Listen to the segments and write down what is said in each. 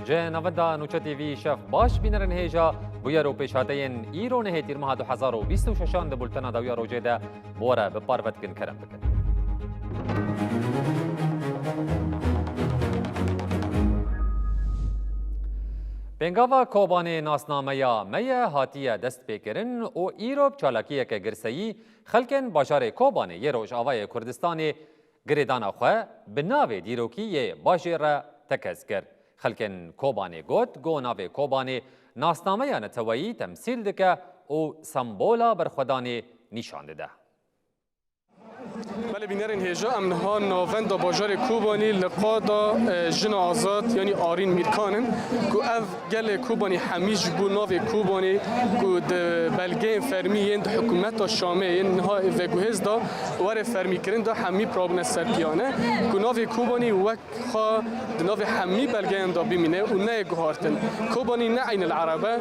جه نودا نوچتی وی شف باش بینرن هیجا بویرو پیشاتین ایرو نه تیرمه 2026 ده بولتنا دویا روجه ده بوره به پاروت کن کرم بکن. پنگاوا کوبانی ناسنامه یا میه هاتیه دست پیکرن و ایروب چالاکیه که گرسایی خلکن باشار کوبانی یه روش آوای کردستانی گریدانا خواه به ناوی دیروکی باشی را تکز کرد. خلکن کوبانی گو ناوی کوبانی ناسنامه یا نتوایی تمثیل دکه و سمبولا برخودانی نشانده ده. بله بینرین هیجا امنها ناوند باجار کوبانی لقادا جن آزاد یعنی آرین میرکانن که اف گل کوبانی همیش بو ناو کوبانی که بلگه فرمی یند حکومت شامه اینها و گوهز دا وره فرمی کرن دا همی پرابن سرپیانه که ناو کوبانی وقت خوا ناو همی بلگه دا بمینه و نه گوهارتن کوبانی نه عین العربه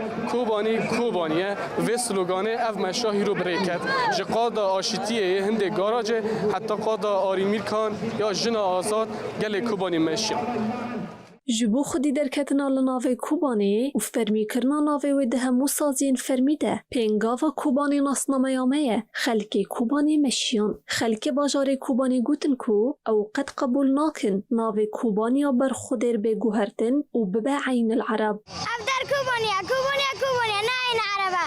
کوبانیه و سلوگانه اف مشاهی رو بریکت جقادا آشتیه هند گاراج حتی قادا آریمیر کان یا جن آزاد گل کوبانی مشیم. جبو خودی درکتنا لناوی کوبانی و فرمی کرنا ناوی و ده همو سازین فرمی ده پینگاوا کوبانی ناسنامه یامه خلک کوبانی مشیان خلک باجار کوبانی گوتن کو او قد قبول ناکن ناوی کوبانی بر خودر بگو هرتن و ببا عین العرب افدر کوبانی نه عین عربه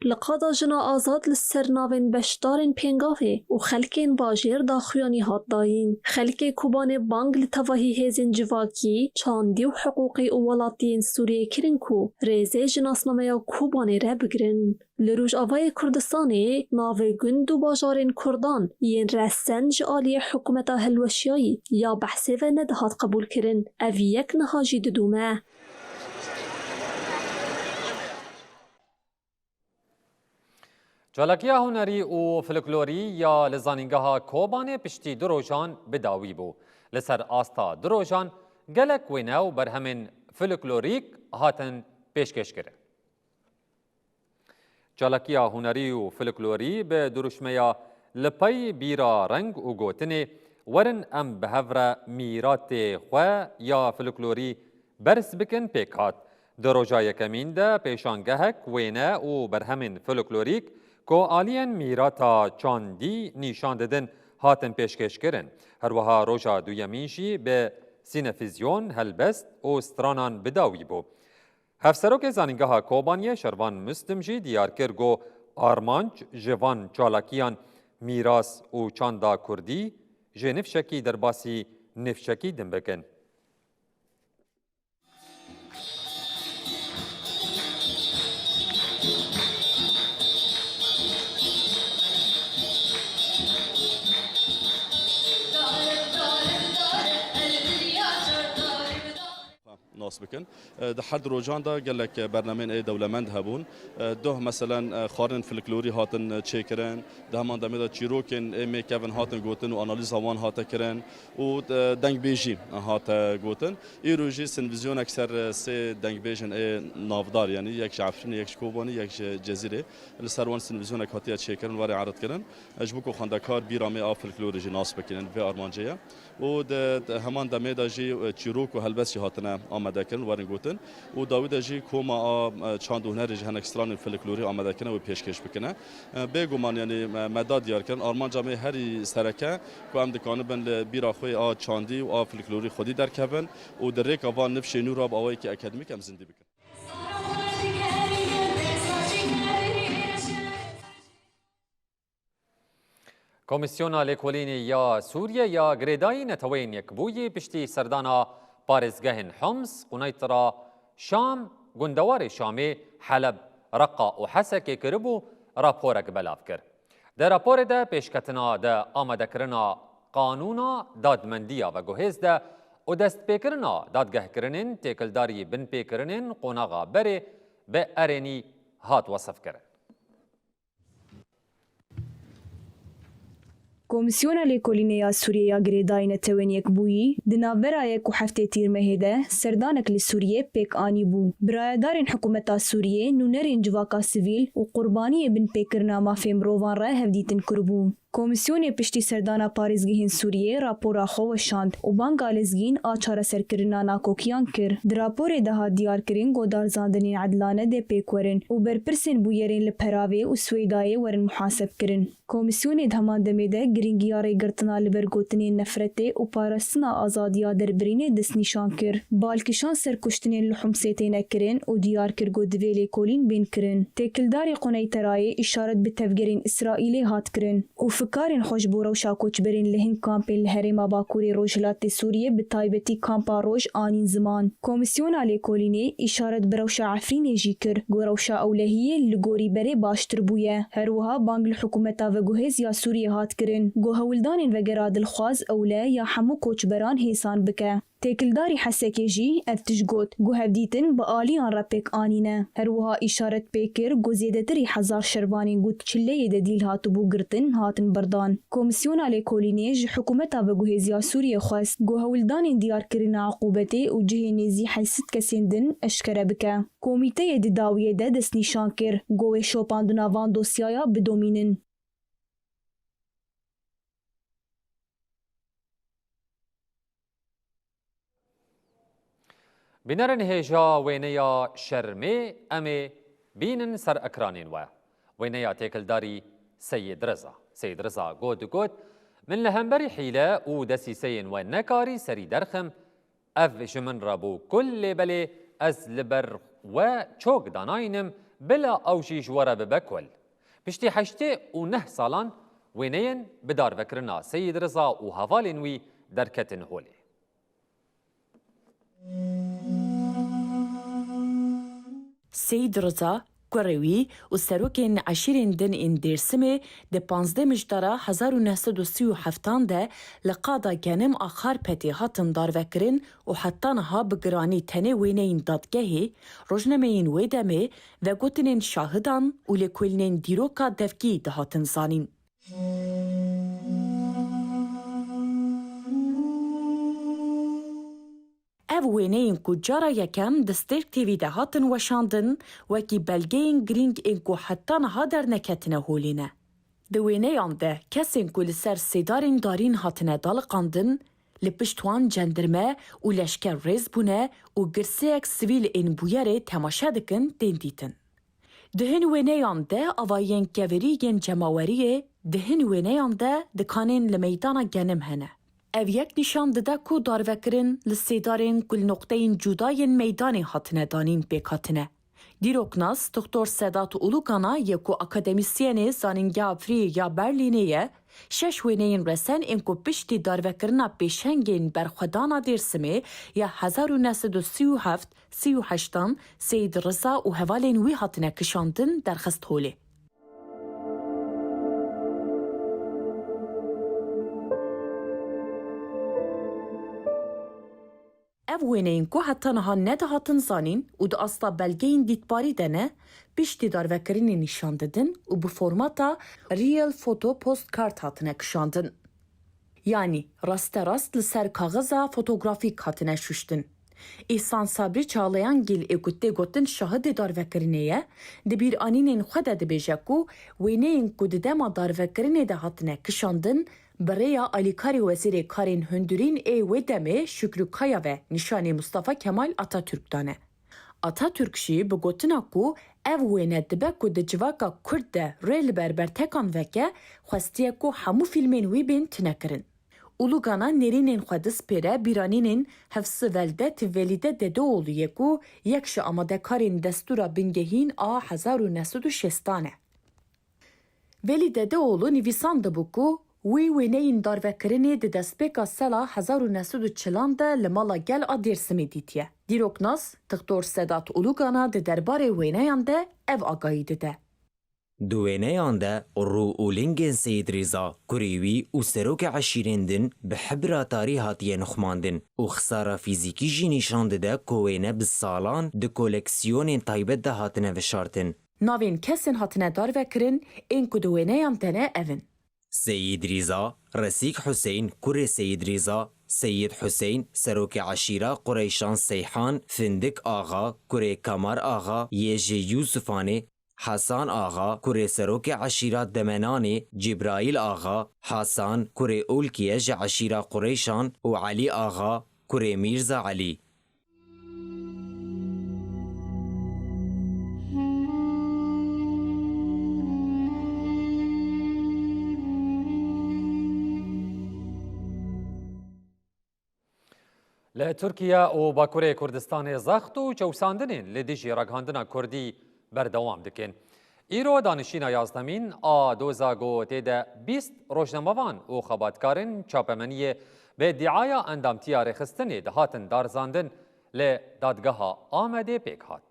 لقادا جنا آزاد لسر ناوین بشدارین پینگاوه و خلکین باجیر داخیانی هات داین. خلک کوبان بانگ لطواهی هزین جواکی چاندی و حقوقی و ولاتین سوریه کرن کو ریزه جناسنامه یا کوبانی را بگرن. لروج آوای کردستانی ناوی گند و باجارین کردان ین رسنج آلی حکومت هلوشیایی یا بحثی و ندهات قبول کرن او یک نهاجی ددومه. چالاکیا هنری و فلکلوری یا لزانینگاه کوبانه پشتی دروژان بداوی بو. لسر آستا دروژان گلک ویناو بر همین فلکلوریک هاتن پیشکش کرده. چالاکیا هنری و فلکلوری به دروشمیا لپای بیرا رنگ و گوتنه ورن ام بهور میرات خواه یا فلکلوری برس بکن پیکات. دروژای کمین ده پیشانگهک وینه و بر همین فلکلوریک که آلین میراتا چاندی نشان دادن هاتن پیشکش کرن. هر وها روژا دویمینشی به سینفیزیون هلبست و سترانان بداوی بو. هفسروک زانینگاه کوبانیه شروان مستمجی دیار کرگو آرمانج جوان چالاکیان میراس و چاندا کردی جه نفشکی در باسی نفشکی دن بکن. ناس بکن ده حد روجان دا قال لك برنامج دولمند هبون ده مثلا خارن فلکلوری هاتن چیکرن ده همان دمی دا چیروکن میکون هاتن گوتن و آنالیز هوان هات کرن و دنگ بیجی هات گوتن ای روجی سنویزیون اکثر سه دنگ بیجن نافدار یعنی یک شعفرین یک کوبانی یک جزیره لسروان سنویزیون اکاتیا چیکرن واری عرض کرن اجبوکو خندکار بیرامی آف فلکلوری جی ناس بکنن و آرمانجیا و ده همان دمی دا جی چیروک و هلبسی هاتن آمده کردن وارن گوتن و داوود جی کوما چند هنر جهان اکستران فلکلوری آمده کردن و پیشکش بکنه بگومان یعنی مداد دیار کردن آرمان جامعه هری سرکه که هم دکانه بن بیرا خوی چاندی و فلکلوری خودی در کبن و در ریک آوان نفش نور آب آوایی که اکادمیک هم زنده بکن. کمیسیون لیکولینی یا سوریه یا گریدای نتوین یک بوی پشتی سردانا پارزگهن حمص قنیترا شام گندوار شامی حلب رقا و حسک کربو راپورک بلاف کر. در راپور ده پیشکتنا ده آماده کرنا قانونا دادمندیا و گوهز ده و دست پیکرنا دادگه کرنین تکلداری بن پیکرنین قوناغا بره به ارینی هات وصف کرن. کمیسیون لیکولینیا سوریه گریداین توانیک بویی دناورای کو هفته تیر مهده سردانک لسوریه پیک آنی بو برایدارین حکومت سوریه نونرین جواکا سیویل و قربانی بن پیکرنا مافی مروان را هفدیتن کربو. کمیسیون پشتی سردانا پاریزگیهن سوریه راپورا خو وشاند و بانگا لزگین آچار سرکرنا ناکوکیان کر. در راپور ده دیار کرین گودار زاندنین عدلانه ده پیکورن و برپرسین بویرین لپراوی و سویدای ورن محاسب کرن. کمیسیون دهمان دمیده گرینگیاری گرتنا لبرگوتنین نفرته و پارستنا آزادیا در برین دست نشان کر. بالکشان سرکشتنین لحوم سیتین کرن و دیار کر گودویلی کولین بین کرن. تکلداری قنای ترای اشارت به تفگرین اسرائیلی هات کرن و فکارین خوش بورو شاکوچ برین لهن کامپین لهرما باکوری روجلات سوریه به تایبتی کامپا روج آنین زمان. کمیسیون آلی کولینی اشارت بروشا عفرین جی کر گوروشا اولهیه لگوری بره باشتر بویه. هروها بانگ الحکومتا و گوهز یا سوریه هات کرن. گوهولدانین و گراد الخواز اوله یا حمو کوچبران هیسان بکه. تکلداری حسکی جی افتشگوت گوهف دیتن با آلیان را پیک آنینه. هروها اشارت پیکر گوزیده تری 1000 شربانی گوت چله ده دیل هاتو بو گرتن هاتن بردان. کمیسیون آلی کولینیج حکومتا و گوهزیا سوریه خواست گوهولدانین دیار کرن عقوبتی و جه نیزی حیثت کسیندن اشکره بکه. کمیته دی داویه ده دست نشان کر گوه شوپاندنا وان دوسیایا بدومینن. بنرن هجا وينيا شرمي أمي بينن سر أكرانين وينيا تيكلداري سيد رضا قود من لهمبري حيلة ودسي سين ونكاري سري درخم أف جمن رابو كل بلي أز لبر وچوك داناينم بلا أوشي جوارا ببكول بشتي حشتي ونه سالان وينين بدار فكرنا سيد رضا وهفالين وي دركتن هولي. سید رضا کوروی و سروکین عشیرین دن این درسمه ده 15 مجدارا 1937 ده لقادا گنم آخر پتی هاتن دار وکرین و حتی نها بگرانی تنه وینین دادگهی روشنمین ویدمه و گوتنین شاهدان و لکولنین دیروکا دفکی ده هاتن زانین. او وینین کو جارا یکم دسترک تیوی ده هاتن وشاندن وکی بلگین گرینگ این کو حتی نها در نکتنه هولینه. ده وینیان ده کسین کو لسر سیدارین دارین هاتنه دالقاندن لپشتوان جندرمه و لشکر ریز بونه و گرسه اک سویل این بویره تماشا دکن دین دیتن. دهن وینیان ده آوائین گوریگین جماوریه دهن وینیان ده دکانین لمیدانا گنم هنه. او یک نشان داده کو داروکرین لسیدارین کل نقطهین جداین میدانی هاتنه دانین بکاتنه. دیروکناس دکتر سادات اولوگانا یکو اکادمیسیانی زانینگا فری یا برلینیه شش وینین رسن اینکو پشتی داروکرنا پیشنگین برخودانا دیرسمی یا 1937-38 سید رضا و هوالین وی هاتنه کشاندن درخست هولی. او وینین کو حتی نها نده هاتن زانین و ده اصلا بلگین دیتباری دنه بیشتی داروکرینی نشان دادن و به فرماتا ریل فوتو پوست کارت هاتنه کشاندن. یعنی راست لسر کاغذا فوتوگرافیک هاتنه شوشتن. İhsan Sabri Çağlayan gil egutte gotin şahidi darvekiriniye de bir aninin xwede dibêje ku wêneyên ku di dema darvekirinê de hatine kişandin birêya alîkarê wezîrê karên hundirîn ê wê demê Şükrü Kaya ve nişanê Mustafa Kemal Atatürk dane. Atatürk jî bi gotina ku ev wêne dibe ku di civaka Kurd de rê li ber bertekan veke xwestiye ku hemû fîlmên wî bên tinekirin. Ulugana nerinin xwedis pêre bîranînên hevsi velde tivvelîde Dedeoğlu'ye ku yek ji amadekarên destûra bingehîn a 1960 e. Velî Dedeoğlu nivîsan dibû ku وی وینین داروکرینی د دستپیکا سلا 1940 ده لمالا گل آدیرسمی دیتیه. دیروکناس دکتور سدات اولوگانا د درباره وینیان ده ev آگاهی ده. دوێنەیان de ڕوو û lingên Seyid Rêza Kurêwî û serokê eşîrên din bi hebra tarî hatiye nixwandin û xisara fîzîkî jî nîşan dide ku wêne bi salan di koleksiyonên taybet de hatine veşartin. Navên kesên hatine darvekirin ên ku di wêneyan te ne evin. Seyid Rêza, Resîk Hüseyn kurê Seyid Rêza, Seyid Hüseyn serokê eşîra Qureyşan Seyhan, Findik Ağa kurê Kamar Ağa yê jê Yûsufanê, Hasan Ağa kurê serokê eşîra Demenanê, Cibraîl Ağa, Hasan kurê Olkiye ji eşîra Qureyşan û Elî Ağa kurê Mîrza Elî. لتركيا وباكوري كردستان زخت و چوساندنين لديجي رگهاندنا كردي بردوام دكين. ایرو دانشینا یازدمین دوزا گو تیده 20 روشنموان و خباتکارن چاپمنیه به دعایا اندامتیا رخستنی دهاتن دارزاندن لدادگاه آمده پیک هات.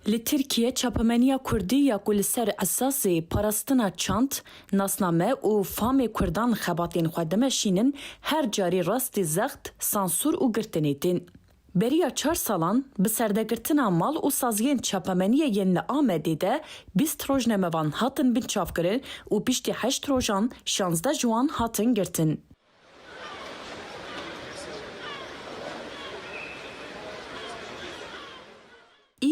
لترکیه چاپمنیا کردی یا کل سر اساسی پاراستنا چانت ناسنامه و فام کردان خباتین خودمشینن هر جاری راستی زخت سانسور و گرتنیتین. Beriya 4 salan bi serdegirtina mal û saziyên çapemeniye yên li Amedê de 20 rojnamevan hatin binçavkirin û piştî 8 rojan 16 ji wan hatin girtin.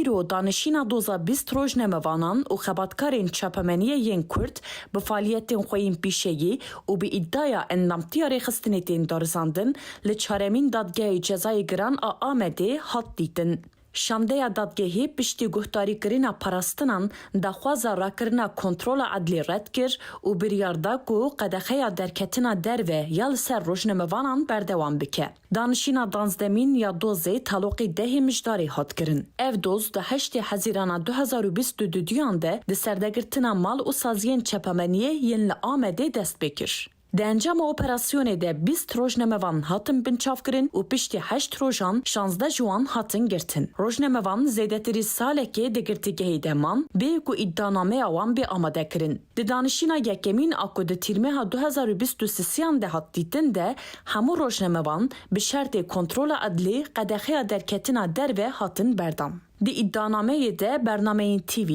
îro danişîna doza 20 rojnamevanan û xebatkarên çapemeniye yên Kurd bi faaliyetên xwe yên pîşeyî û bi îddiaya endamtiya rêxistinê tên darizandin li çaremîn dadgehê cezayê giran a Amedê hat dîtin. Şandeya dadgehê piştî guhdarîkirina parastinan daxwaza rakirina kontrola edlî red kir û biryar da ku qedexeya derketina derve ya li ser rojnamevanan berdewam bike. Danişîna danzdemîn ya dozê taloqî dehê mijdarê hat kirin. Ev doz di 8 Hezîrana 2022 de di serdegirtina mal û saziyên çepemeniyê yên li Amedê dest pê kir. Di encama operasyonê de 20 rojnamevan hatin binçavkirin û piştî 8 rojan 16 ji wan hatin girtin. Rojnamevan zêdetirî salekê di girtîgehê de man bê ku îddianameya wan bê amade kirin. Di danişîna yekemîn a ku di tîrmeha 2023 de hat dîtin de hemû rojnamevan bi şertê kontrola edlî qedexeya derketina derve hatin berdan. Di iddianameyê de bernameyên TV,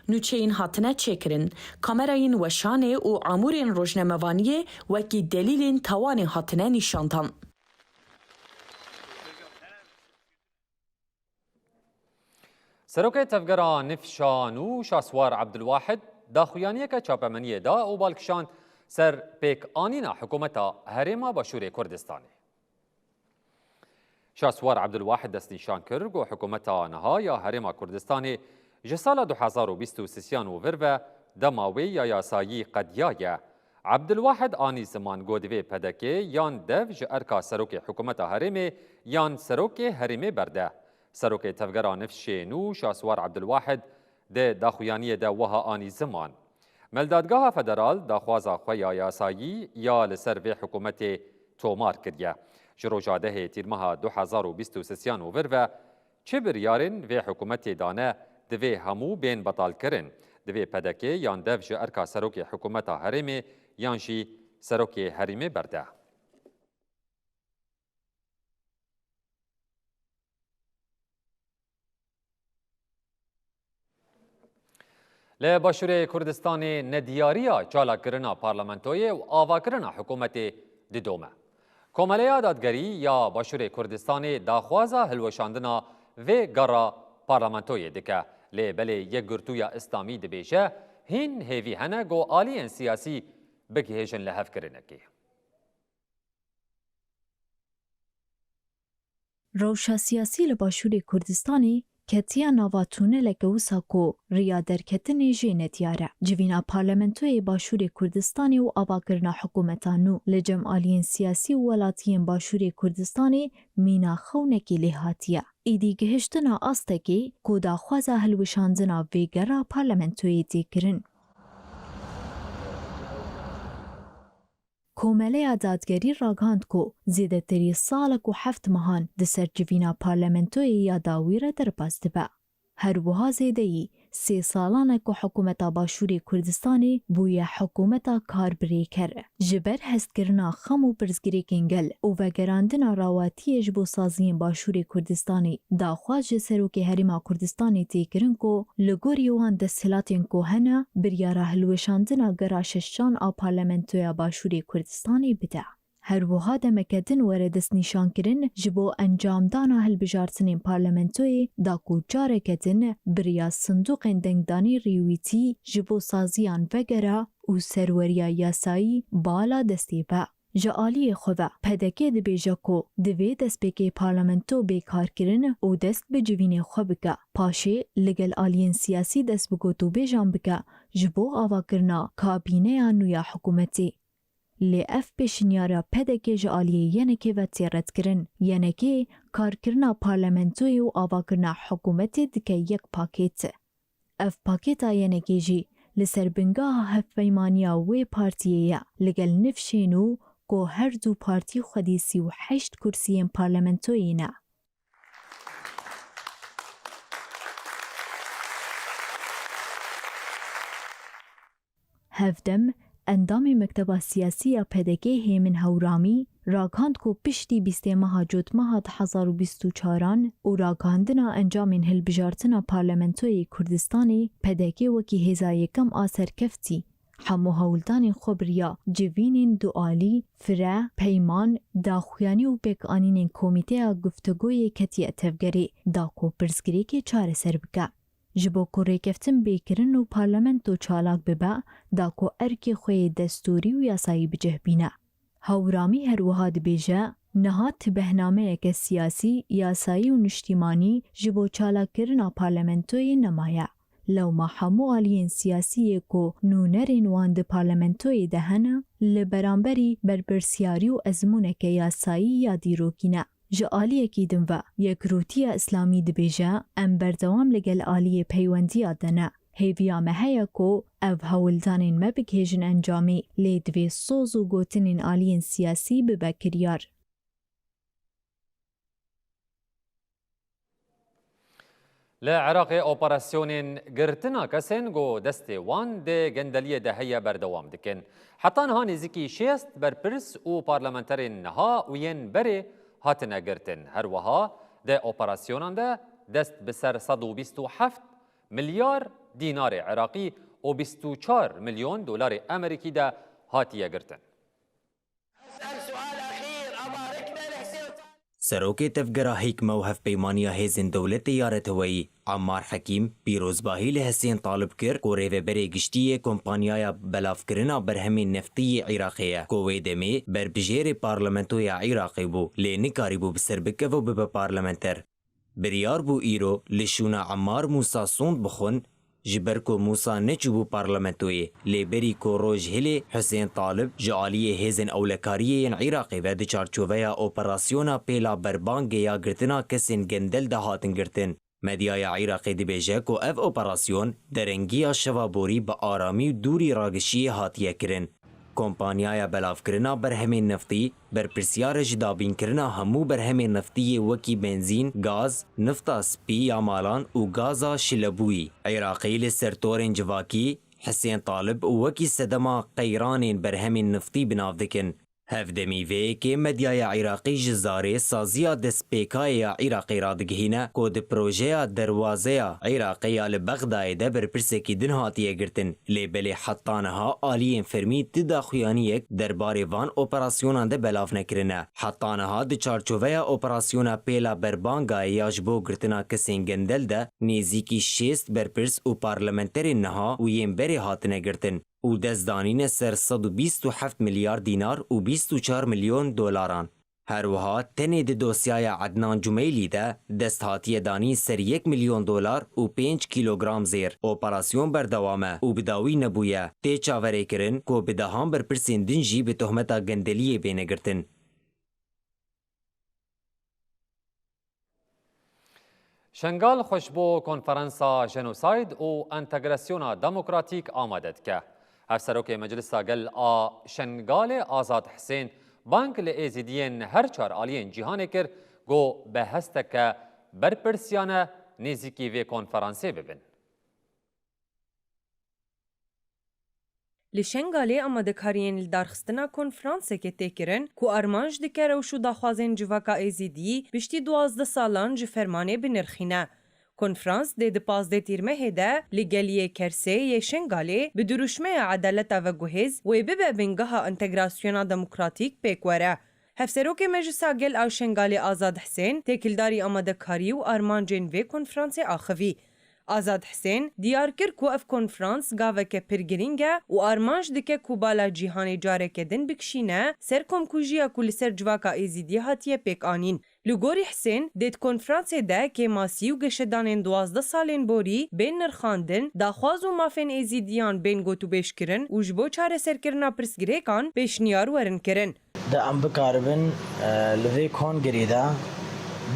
nûçeyên hatine çêkirin, kamerayên weşanê û amûrên rojnamevaniyê wekî delîlên tawanê hatine nîşandan. سروکê tevgera Nifşan û Şaswar Abdulwahid daxuyaniyeke çapemeniyê da û balkişand ser pêkanîna hikûmeta Herêma Başûrê Kurdistanê. شاسوار عبدالواحد دست نشان کر گو حکومتا نها یا هرما کردستانی جسال 2023 و ورو دماوی یا یاسایی قدیایه عبدالواحد آنی زمان گودوی پدکه یان دو جرکا سروک حکومتا هرمی یان سروک هرمی برده سروک تفگرا نفشینو شاسوار عبدالواحد ده داخویانی ده وها آنی زمان ملدادگاه فدرال داخوازا خویا یاسایی یا لسر وی حکومت تومار کریه جروجاده تیرمها 2023 و ورو چه بریارن و حکومت دانه دوی همو بین بطال کرن دوی پدکه یان دو جه ارکا سروک حکومت هرمی یان جی سروک هرمی برده. لباشور کردستان ندیاریا جالا کرنا پارلمانتوی و آوا کرنا حکومت دیدومه. کمالیا دادگری یا باشور کردستان داخوازا هلوشاندنا و گرا پارلمانتوی دکه لبلی یک گرتویا اسلامی دبیشه هین هیوی هنه گو آلین سیاسی بگیهشن لحف کرنکی. روشا سیاسی لباشور کردستانی کتیا نواتونه لگوسا کو ریا درکتن جینه دیاره. جوینا پارلمنتوی باشور کردستانی و آواگرنا حکومتانو لجمعالین سیاسی و ولاتین باشور کردستانی مینا خونکی لحاتیه. ایدی گهشتنا آستکی کو داخوازا هلوشاندنا ویگرا پارلمنتوی دیگرن. کومله دادگری راگاند کو زیده تری سالک و 7 ماهان دسر جوینا پارلمنتوی یا داویره در باز دبا. هر وها زیده ای 3 سالانه که حکومت باشوری کردستانی بوی حکومت کاربری کره. جبر هستگرنا خم و برزگری کنگل و وگراندنا راواتی جبو سازین باشوری کردستانی داخواج سروک هریما کردستانی تیکرن کو لگوری وان دستلاتین کو هنه بریاره هلوشاندنا گراششان آ پارلمنتویا باشوری کردستانی بده. هر وها دمکدن وردست نشان کرن جبو انجام دانا هلبجارتنین پارلمنتوی دا کو جاره کدن بریا صندوق دنگدانی ریویتی جبو سازیان وگره و سروریا یاسایی بالا دستی با. جالی خواه پدکه دبیجا کو دوی دست بکی پارلمنتو بیکار کرن و دست به جوین خواه بکا. پاشه لگل آلین سیاسی دست بگو تو بیجان بکا جبو آوا کرنا کابینه نویا حکومتی. لی اف پیشنیارا پدکه جالیه ینکی و تیرت کرن ینکی کار کرنا پارلمنتوی و آوا کرنا حکومتی دکه یک پاکیت. اف پاکیتا ینکی جی لسر بنگاه هفیمانیا وی پارتیه لگل نفشینو کو هر دو پارتی خودی 38 کرسیین پارلمنتوی نه. هفدم اندام مکتب سیاسی پدکه هیمن هورامی راگاند کو پشتی 20 ماه جوت ماه 2024 و راگاندنا انجام هلبجارتنا پارلمنتوی کردستانی پدکه وکی هزای کم آسر کفتی همو هولدان خبریا جوینین دوالی فره پیمان داخویانی و بکانین کمیته گفتگوی کتی اتفگری داکو پرزگری که چاره سر بکه. جبو کوری کفتن بیکرن و پارلمنتو چالاک ببا داکو ارکی خوی دستوری و یاسایی بجه بینه. هورامی هر وحاد بیجه نهات بهنامه که سیاسی، یاسایی و نشتیمانی جبو چالاک کرنا پارلمنتوی نمایه. لو ما همو آلین سیاسی کو نونرین واند پارلمنتوی دهنه لبرانبری بربرسیاری و ازمونه که یاسایی یا دیروکینه. جا آلیه کی دم و یک روتی اسلامی دبیجه ام بردوام لگل آلیه پیوندی آدنه. هیویا مهیا کو او هولدانین مبکیجن انجامی لیدوی سوز و گوتنین آلین سیاسی ببکریار. لعراق اوبراسيون قرتنا كسن جو دستي وان دي جندلية دهية بردوام دكن حتى نها نزيكي شيست بربرس و بارلمانترين نها وين بري هاتنا قرتن هروها دي اوبراسيونان ده دست بسر 127 مليار دينار عراقي و 24 مليون دولار امريكي ده هاتية قرتن. سروک تفگرا حکمه و هف پیمانیا هیزن دولت یارت هوایی عمار حکیم پیروزباهی لحسین طالب کر کو ریو بری گشتی کمپانیایا بلاف کرنا برهمین نفتی عراقیه کو ویدمی بر بجیر پارلمنتوی عراقی بو لی نکاری بو بسر بکفو بب پارلمنتر بریار بو ایرو لشونا عمار موسا سوند بخون جبركو موسى نجبو بارلمنتوي ليبري كو روج هلي حسين طالب جعالية هيزن أولكاريين عراقي و دچارچوويا اوپراسيونا بيلا بربانگيا گرتنا كسين گندل دهاتن گرتن مديايا عراقي دي بيجاكو اف اوپراسيون درنگيا شوابوري بآرامي دوري راگشي هاتيه کرن کمپانیایا بلاف کرنا برهمین نفتی بر پرسیار جدابین کرنا همو برهمین نفتی وکی بنزین، گاز، نفتا سپی یا مالان و گازا شلبوی. عراقی لسرطورین جواکی حسین طالب وکی صدما قیرانین برهمین نفتی بناف دکن. هفدمی وی که مدیای عراقی جزاره سازیا دسپیکای عراقی را دگهینه که ده پروژه دروازه عراقی لبغدای ده بر پرسکی دن هاتیه گرتن لیبلی حطانها آلین فرمی تداخویانیک درباره وان اپراسیونان ده بلاف نکرنه. حطانها ده چارچووه اپراسیونا پیلا بربانگای یاجبو گرتنا کسین گندل ده نیزیکی 6 برپرس و پارلمنتری نها و یم بری هاتنه گرتن. و دزدانین سر 127 میلیارد دینار و 24 میلیون دلاران. هروها تنه د دوسیای عدنان جمیلی ده دست هاتیه دانی سر $1 میلیون و 5 کیلوگرام زیر اپراسیون بردوامه و بداوی نبویه تی چاوره کرن کو بدهان بر پرسین دنجی به تهمتا گندلیه بینه گرتن. شنگال خوشبو کنفرانسا جنوساید و انتگراسیون دموکراتیک آمدد که هفسروک مجلس گل شنگال آزاد حسین بانک لئیزیدین هر چار آلین جیهانه کر گو به هسته که برپرسیانه نزیکی وی کنفرانسی ببین. لشنگالی آمادکارین لدارخستنا کنفرانس که تکرن کو ارمانج دکره و شو داخوازین جواکا ایزیدی بشتی 12 سالان جفرمانه بنرخینه. کنفرانس ده 15 تیرمه هده لگلیه کرسه یه شنگالی به دروشمه عدالت و گوهز و ببه بنگاه انتگراسیون دموکراتیک پیکوره. هفسروک مجلسا گل او شنگالی آزاد حسین تکلداری آمادکاری و ارمانجین وی کنفرانس آخوی. آزاد حسین دیار کر کو اف کنفرانس گاوه که پرگرینگه و آرمانج دکه کو بالا جیهانی جاره کدن بکشینه سر کمکوژیا کل سر جواکا ایزیدی هاتیه پیک آنین. لگوری حسین دید کنفرانس ده که ماسی و گشدانین 12 سالین بوری بین نرخاندن داخواز و مافین ایزیدیان بین گوتو بیش کرن و جبو چاره سر کرنا پرسگریکان پیشنیار ورن کرن. ده ام بکاربن لوی کون گریده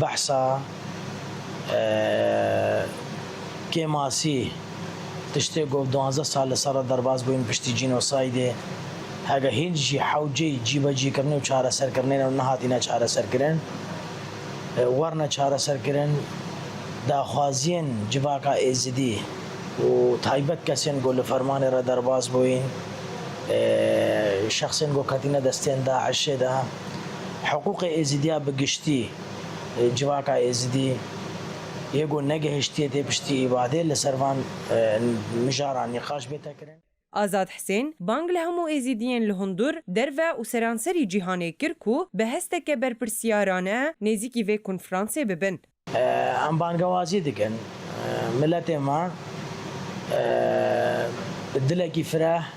بحثا که ماسی تشتی گفت 12 سال سر درباز بوین پشتی جینوسایده هگه هیچ حوجی جیبا جی کرنه و چاره سر کرنه و نهاتینا چاره سر کرن ورنه چاره سر کرن داخوازین جواکا ایزدی و تایبت کسین گو لفرمان را درباز بوین شخصین گو کتینه دستین داعش ده حقوق ایزدیا بگشتی جواکا ایزدی یگو نگهشتی تی پشتی ایواده لسروان مجاران نقاش بیتا کرن. آزاد حسین بانگ لهمو ایزیدین لهندور دروه و سرانسری جیهانه کرکو به هسته که برپرسیارانه نزیکی وی کنفرانسی ببن. ام بانگوازی دکن ملت ما دلکی فرح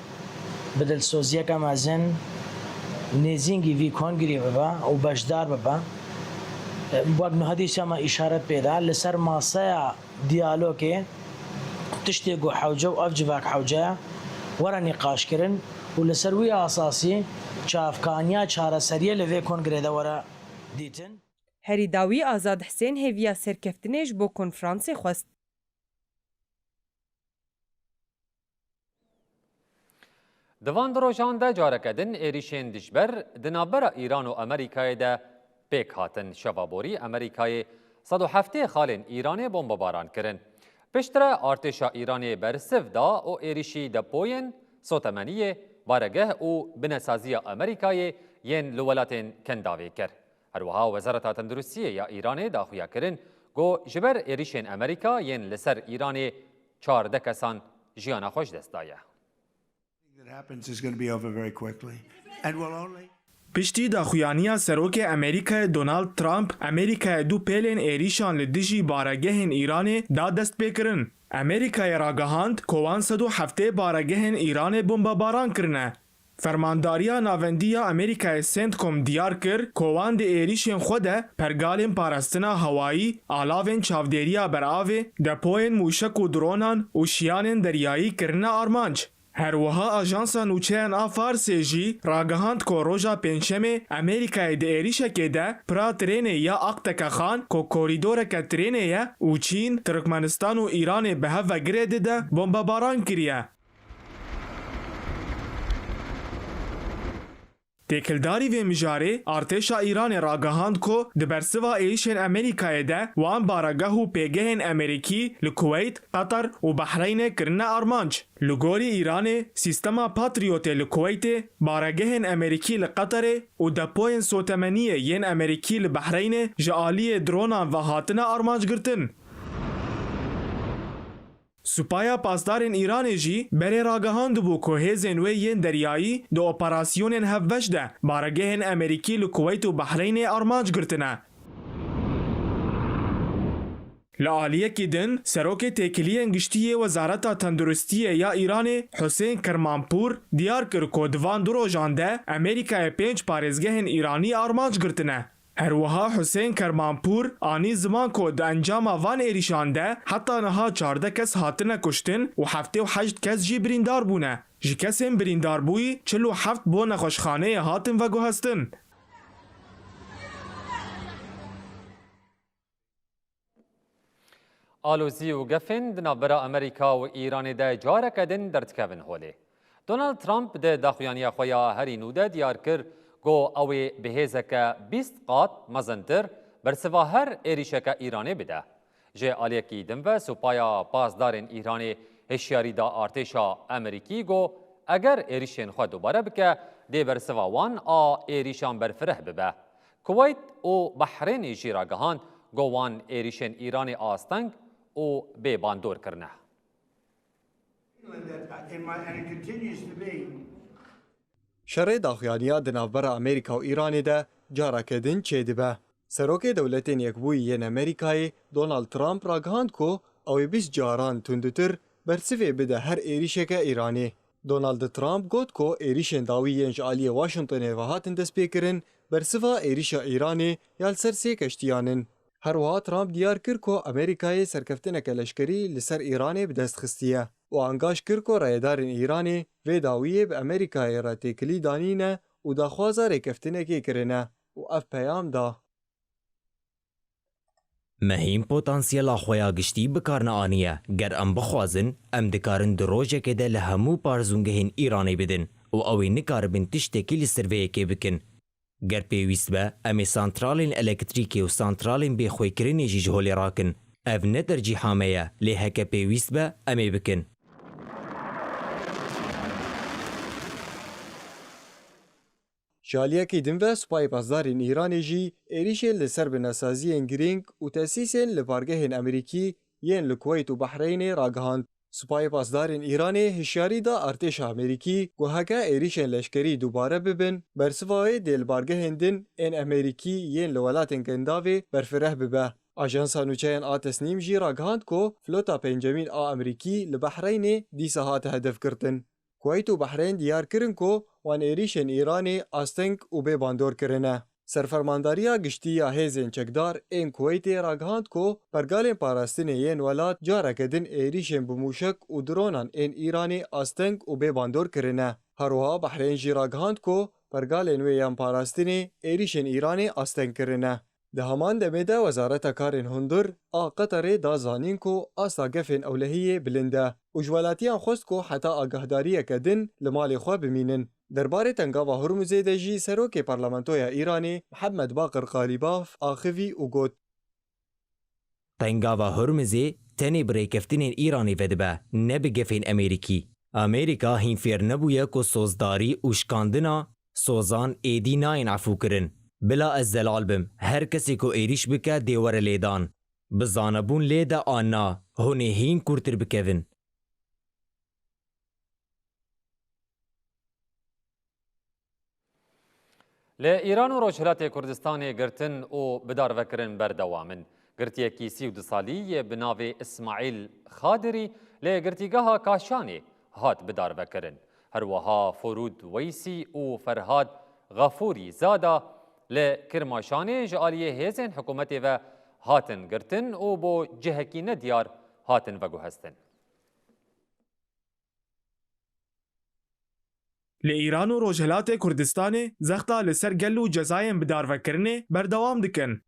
بدل سوزیه که مازن نزینگی وی کنگری ببا و بشدار ببا وقت حدیث ما اشارت پیدا لسر ماسایا دیالوگه تشتی گو حوجه و افجواک حوجه ورا نقاش کرن و لسر وی اساسی چافکانیا چاره سریه لوی کنگره ده ورا دیتن. هری داوی آزاد حسین هویا سرکفتنش بو کنفرانسی خواست. دوان دروژان ده جارکدن ایریشین دجبر دنابرا ایران و امریکای ده پیک هاتن شوابوری امریکای 107 خالین ایران بمباران کرن. پشتره ارتشا ایران برسف دا و ایریشی ده پوین سوتمنی بارگه و بنسازی امریکای ین لولاتین کنداوی کر. هروها وزارت تندرستی یا ایران داخویا کرن گو جبر ایریشین امریکا ین لسر ایران 14 کسان جیانا خوش دست دایه. پشتی داخویانیا سروک امریکا دونالد ترامپ امریکا دو پیلین ایریشان لدیجی بارگهن ایران دا دست بکرن. امریکا راگهاند کوان 107 بارگهن ایران بمباران کرنه. فرمانداریا ناوندیا امریکا سنت کم دیار کر کوان د ایریشن خوده پرگالین پارستنا هوایی آلاوین چاودیریا براوه دپوین موشک و درونان و شیانین دریایی کرنه آرمانج. هروها آژانسا نوچهن آفارسی جی راگهاند کو روژا پنجشنبه امریکای د ایریشه که ده پرا ترینه یا اقتکا خان کو کوریدور که ترینه یا و چین ترکمنستان و ایران به هفه گرده ده بمباران کریه. تکلداری و مجاره ارتشا ایران راگهاند کو دبرسوا ایشن امریکای ده وان بارگاه و پیگهن امریکی لکویت، قطر و بحرین کرنه آرمانج. لگوری ایران سیستما پاتریوت لکویت بارگهن امریکی لقطر و دپوین سوتمنیه ین امریکی لبحرین جعالی درونان و هاتنه آرمانج گرتن. سپایا پاسدارین ایران جی بری راگهاند بو که هزین وی ین دریایی دو اپراسیونین هفوش ده بارگهن امریکی لکویت و بحرین آرمانج گرتنه. لعالیکی دن سروک تکلیه گشتی وزارت تندرستی یا ایران حسین کرمانپور دیار کر کو دوان دو روزانده امریکای 5 پارێزگehên ایرانی armanc girtine. هروها حسین کرمانپور آنی زمان کو د انجام وان êrîşan de heta niha 14 kes hatine kuştin û 78 kes jî birîndar bûne. Ji kesên birîndarbûyî 47 bo nexweşxaneyê hatin veguhestin. آلوزی و گفن دنابرا امریکا و ایران ده جارک دن درتکوین هولی. دونالد ترامپ ده داخویانی خویا هری نوده دیار کر گو اوی بهیزک 20 قات مزنتر برسوا هر ایریشک ایرانی بده. جه آلیکی دن و سپایا پاسدارن ایرانی هشیاری دا ارتشا امریکی گو اگر ایریشن خود دوباره بکه ده برسوا وان ایریشان برفره ببه. کویت و بحرین جیراگهان گو وان ایریشن ایرانی آستنگ و به باندور کرنه. شر داخویانیا دنابرا امریکا و ایران ده جارک دن چه دبه. سروک دولتین یکبوی ین امریکای دونالد ترامپ راگهاند کو اوی 20 جاران تندتر برسوی بده هر ایریشک ایرانی. دونالد ترامپ گوت کو ایریشن داوی ین جالی واشنطن و هاتن دست پیکرن برسوا ایریشا ایرانی یال سرسی کشتیانن. هروها ترامپ دیار کر کو امریکای سرکفتنک لشکری لسر ایرانی بدست خستیه و انگاش کر کو رایدارن ایرانی و داویه به امریکای را تکلی دانینه و داخوازا ریکفتنکی کرنه و اف پیام دا. مهم پوتانسیل خویا گشتی بکارنا آنیه گر ام بخوازن ام دکارن دروجه که ده لهمو پارزونگهین ایرانی بدن و اوی نکار بن تشتکی لسرویه که بکن. گر پیویست به امی سانترالین الکتریکی و سانترالین بخوی کرنی جی جهولی راکن او ندرجی حامه لیه که پیویست به امی بکن. جالیکی دن و سپای پاسدارین ایرانی جی ایریشن لسر بناسازی گرینگ و تاسیسین لبارگهین امریکی ین لکویت و بحرین راگهاند. سپای پاسدارین ایرانی هشیاری دا ارتش امریکی گوهکه ایریشن لشکری دوباره ببن برسوای دلبارگه هندن این امریکی ین لولاتن گنداوی برفره ببه. آژانسا نوچهین آتسنیم جی راگهاند کو فلوتا پنجمین امریکی لبحرین دیسا هات هدف کرتن. کویت و بحرین دیار کرن کو وان ایریشن ایرانی آستنگ و به باندور کرنه. سرفرمانداریا گشتیا هیزن چکدار این کویت راگهاند کو پرگالین پاراستین ین ولات جارک دن ایریشن بموشک و درونان این ایرانی آستنگ و به باندور کرنه. هروها بحرین جی راگهاند کو پرگالین ویان پاراستین ایریشن ایرانی آستنگ کرنه. ده همان دمیده وزارت کارین هندر قطر دا زانین کو آسا گفین اولهیه بلنده. اجوالاتیان خوست کو حتی آگهداری کدن لمال خواه بمینن. درباره تنگاوا هرمزی دجی سروک پارلمانتویا ایرانی محمد باقر قالیباف آخوی و گوت. تنگاوا هرمزی تنی بریکفتین ایرانی ودبه نبگفین امریکی. امریکا هین فیر نبویه کو سوزداری و شکاندنا سوزان ایدی ناین عفو کرن. بلا از زلال بم هر کسی کو ایریش بکه دیور لیدان. بزانبون لیده آنا هونه هین کورتر بکوین. لإيران و روجهلات كردستان گرتن و بدار وکرن بردوامن. گرتیه کی 32 سالی بناو اسماعیل خادری لگرتیگاه کاشانی هات بدار وکرن. هروها فرود ویسی و فرهاد غفوری زادا لکرماشانی جالیه هیزن حکومتی و هاتن گرتن و بو جهکی ندیار هاتن وگو هستن. لإيران و روجهلات كردستان زخطا لسر گل و جزاين بدار وکرنه بردوام دکن.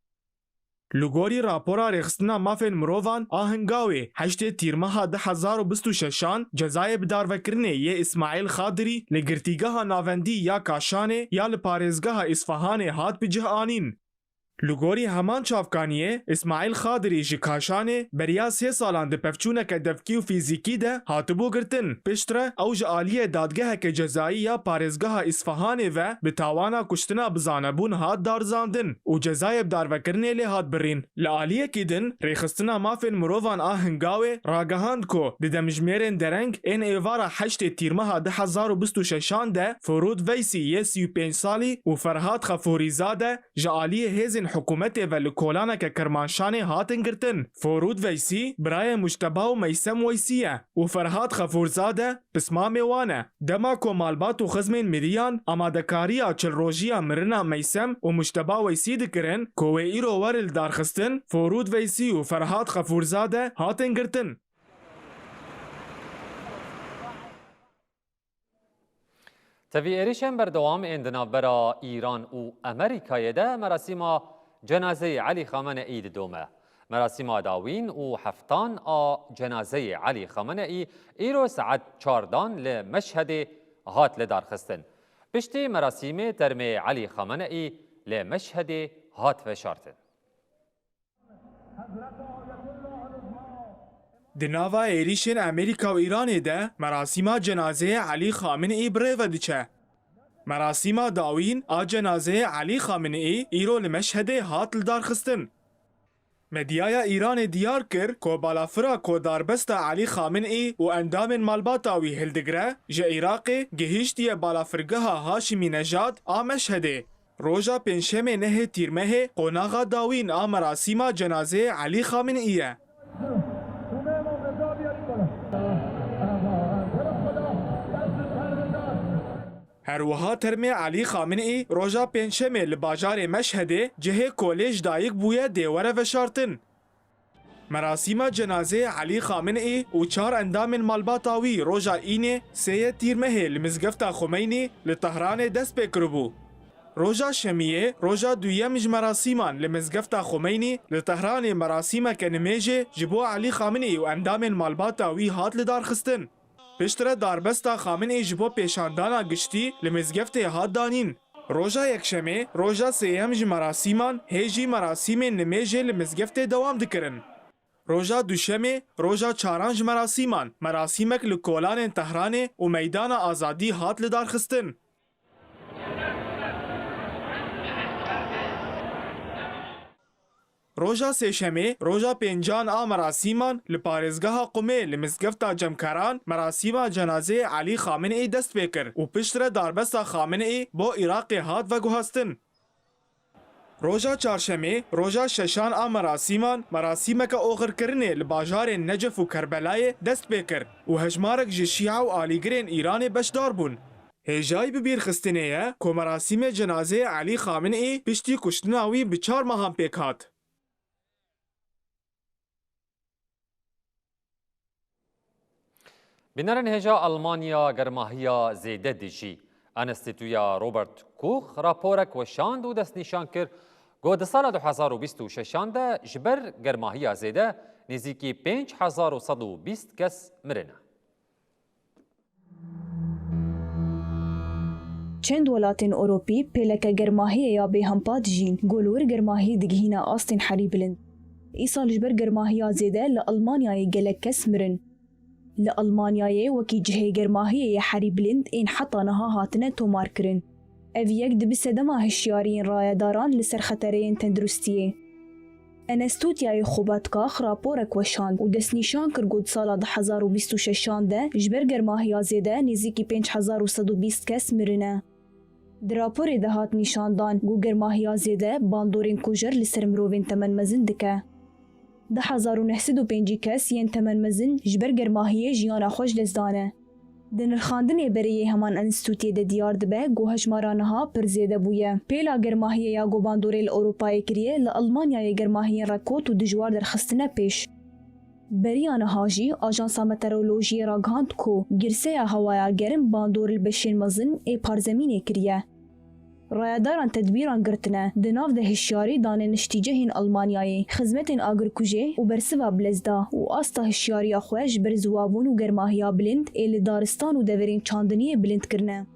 لگوری راپورا رخصتنا مافین مروفان آهنگاوی 8 تیرمها 2026 جزای بدار وکرنه یه اسماعیل خادری لگرتیگاه ناوندی یا کاشانه یا لپارزگاه اصفهانه هات بجه آنین. لگوری همان چافکانیه اسماعیل خادری جی کاشانه بریا 3 سالان ده پفچونه که دفکی و فیزیکی ده هاتبو گرتن. پشتره او جالیه دادگاه که جزایی یا پارزگاه اصفهانه و به تاوانا کشتنا بزانبون هات دارزاندن و جزای بدار وکرنه لی هات برین. لعالیه کی دن ریخستنا مافین مروفان آهنگاوه راگهاند کو ده دمجمیرن درنگ این ایوارا 8 تیرمها 2026 ده فرود ویسی یه 35 سالی و فرهاد خفوری زاده جالیه هیزن حکومت و لکولانا که کرمانشان هاتن گرتن. فرود ویسی برای مجتبی و میسم ویسیه و فرهاد خفورزاده بسمام وانه. دما کومالبات و خزمین مریان آمادکاریا چل روژیا مرنا میسم و مجتبی ویسی دکرن کوه ایرو ورل دارخستن. فرود ویسی و فرهاد خفورزاده هاتن گرتن. تفی ایریشن بردوام اندنا برا ایران و امریکای ده مراسم جنازه علی خامنه ای دومه. مراسم داوین و هفتان جنازه علی خامنه ای ایرو ساعت 14 لمشهد هات لدارخستن. پشتی مراسم ترم علی خامنه ای لمشهد هات فشارتن. دناوا ایریشن امریکا و ایران ده مراسم جنازه علی خامنه ای بره ودیچه. مراسم داوین جنازه علی خامنه ای ایرو لمشهد هات لدارخستن. مدیای ایران دیار کر کو بالافرا کو داربستا علی خامنه ای و اندام مالباتاوی هلدگره جه عراق گهیشتی بالافرگها هاشمی نژاد مشهده. روژا پنجشنبه نه تیرمه قوناغا داوین مراسم جنازه علی خامنه ایه. هروها ترمه علی خامنه ای روژا پنجشنبه لباجار مشهده جهه کالج دایک بویه دیوره وشارتن. مراسم جنازه علی خامنه ای و 4 اندام مالباتاوی روژا اینه 3 تیرمه لمزگفتا خمینی لطهران دست بکربو. روژا شمیه روژا دویمج مراسمان لمزگفتا خمینی لطهران مراسم کنمیجه جبو علی خامنه ای و اندام مالباتاوی هات لدار خستن. پشتر داربستا خامنه ای جبو پیشاندانا گشتی لمزگفت هات دانین. روژا یکشمه روژا سیمج مراسمان هیجی مراسم نمیجه لمزگفت دوام دکرن. روژا دوشمه روژا چارانج مراسمان مراسمک لکولان تهران و میدان آزادی هات لدار خستن. روژا سهشنبه روژا پنجان مراسمان لپارێزگەها قومێ لە مزگەفتا جەمکاران مراسیما جەنازەیە علی خامنه ای دەست پێ کرد و پشترە داربەستا خامنه ای بۆ عێراقê هات veguhestin. روژا چارشەمێ روژا شەشان مراسیمان مراسیمەکە ئۆغرkirinê li bajarên Necef û Kerbelayê dest pê kir û hejmarek ji şîa û alîgirên Îranê beşdar bûn. Hêjayî bibîrxistinê ye ku merasîmê cenazeyê Elî Xameneî piştî kuştina wî bi 4 mehan pêk hat. بنرن هجا ألمانيا گرماهيا زيده ديجي انستيتويا روبرت كوخ راپورك وشاند و دست نشان كر گود سال 2026 ده جبر گرماهيا زيده نزيكي 5120 کس مرنه. چند ولاتên Ewropî pêleke germahiyê ya bêhempat jîn golwer germahiyê digihîne astên herî bilind. Îsal ji ber germahiya zêde li Almanyayê gelek kes mirin. Li Almanyayê wekî cihê germahiyê herî bilind ên heta niha hatine tomarkirin. Ev yek dibi sedema hişyariyên rayedaran li ser xetereyên tenduristiyê. Enstitûyaya Xwebatgax raporek weşand û destnîşan kir got sala 2026 de ji ber germahiya zêde nêzîkî 5120 kes mirine. Di raporê de hat nîşandan ku germahiya zêde bandorên kujer li ser mirovên temenmezin dike. 1905 kes yên temenmezin ji ber germahiyê jiyana xwe ji dest dane. Di nirxandinê bereyê heman enstitûyê de diyar dibe ku hejmara niha pir zêde bûye. Pêla germahiyê ya gobandorê li Ewropayê kiriye li Almanyayê germahiyên rekot û dijwar derxistine pêş. Beriya niha jî Ajansa Meteorolojiyê ragihand ku girseya hewaya gerim bandor li beşên mezin ê parzemînê kiriye. Rayedaran tedbîran girtine di nav de hişyarî danê niştîcehên Almanyayê, xizmetên agirkujê û bersiva bilezda û asta hişyariya xwe ji ber ziwabûn û germahiya bilind ê li daristan û deverên çandiniyê bilind kirine.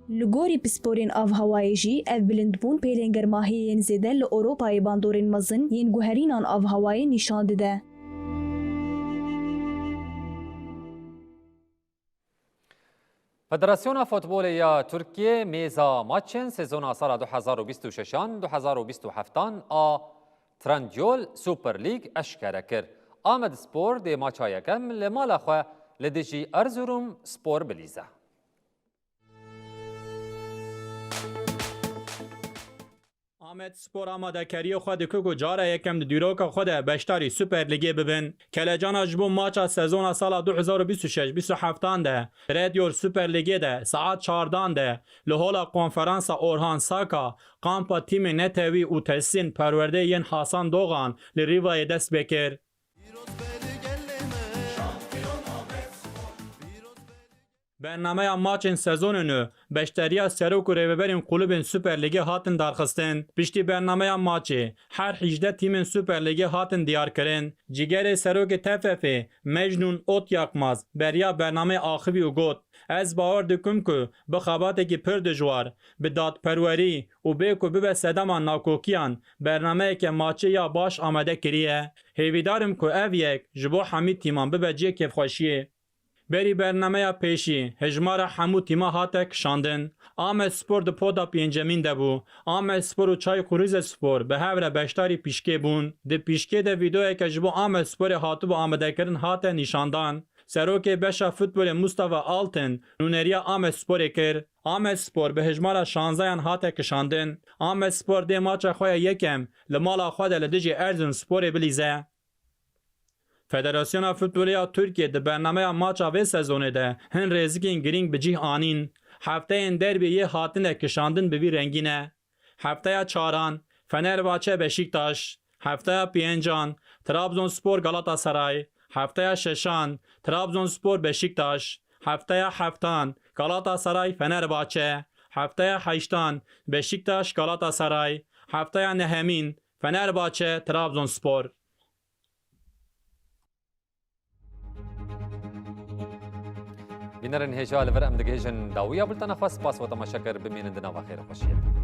Li gorî pisporên avhewayê jî ev bilindbûn pêlên germahiyê yên zêde li Ewropayê bandorên mezin yên guherînan avhewayê nîşan dide. فدراسیون فوتبال یا ترکیه میزا ماچن سزون سال 2026-2027 ترندیول سوپر لیگ اشکره کرد. آمد سپور دی ماچا یکم لمالا خو لدیجی ارزوروم سپور بلیزه. آمد سپور آماده‌کاری خود کو جاره یکم دیروک خود بشتاری سوپر لیگ ببین کلجان جبو ماچ سزون سال 2026-27 ده رادیو سوپر لیگ ده ساعت 14 ده لهولا کنفرانس اورهان ساکا کامپا تیم نتوی و تسین پرورده ین حسن دوغان لریوای دست بکر برنامه ماچین سزون نو بشتریا سروک و ریوبرین قلوب سوپر لیگ هاتن درخستن پشتی برنامه ماچی هر 18 تیم سوپر لیگ هاتن دیار کرن جگر سروک تفف مجنون اوت یاکماز بریا برنامه آخوی و گوت از باور دکم که بخابات کی پر دجوار به داد پروری و به کو به صدام ناکوکیان برنامه که ماچی یا باش آماده کریه هیویدارم که او یک جبو حمید تیمان ببجی کیف خوشیه بری برنامه پیشی هجمار همو تیما هاته کشاندن آمد سپور ده پودا پینجمین ده بو آمد سپور و چای خوریز سپور به هفره بشتاری پیشکه بون ده پیشکه ده ویدیوی که جبو آمد سپور هاتو با آمده کرن هاته نشاندان سروک بشا فوتبال مصطفی آلتن نونریا آمد سپور کر آمد سپور به هجمار 16 هاته کشاندن آمد سپور ده ماچ خویا یکم لمالا خود لدجی ارزن سپور بلیزه فدراسیون فوتبالیا ترکیه ده برنامه ماچا و سزونه ده هن ریزگین گرینگ بجیه آنین هفته این دربی یه هاتنه کشاندن به وی رنگینه هفته چاران فنرباچه بشیکتاش هفته پینجان ترابزون سپور گالاتا سرای هفته ششان ترابزون سپور بشیکتاش هفته هفتان گالاتا سرای فنرباچه هفته هشتان بشیکتاش گالاتا سرای هفته نهمین فنرباچه ترابزون سپور بینرن هجال ور ام دگهجن داویا بلتنا خاص باس و تماشا کر بمینندنا و خیر خوشیت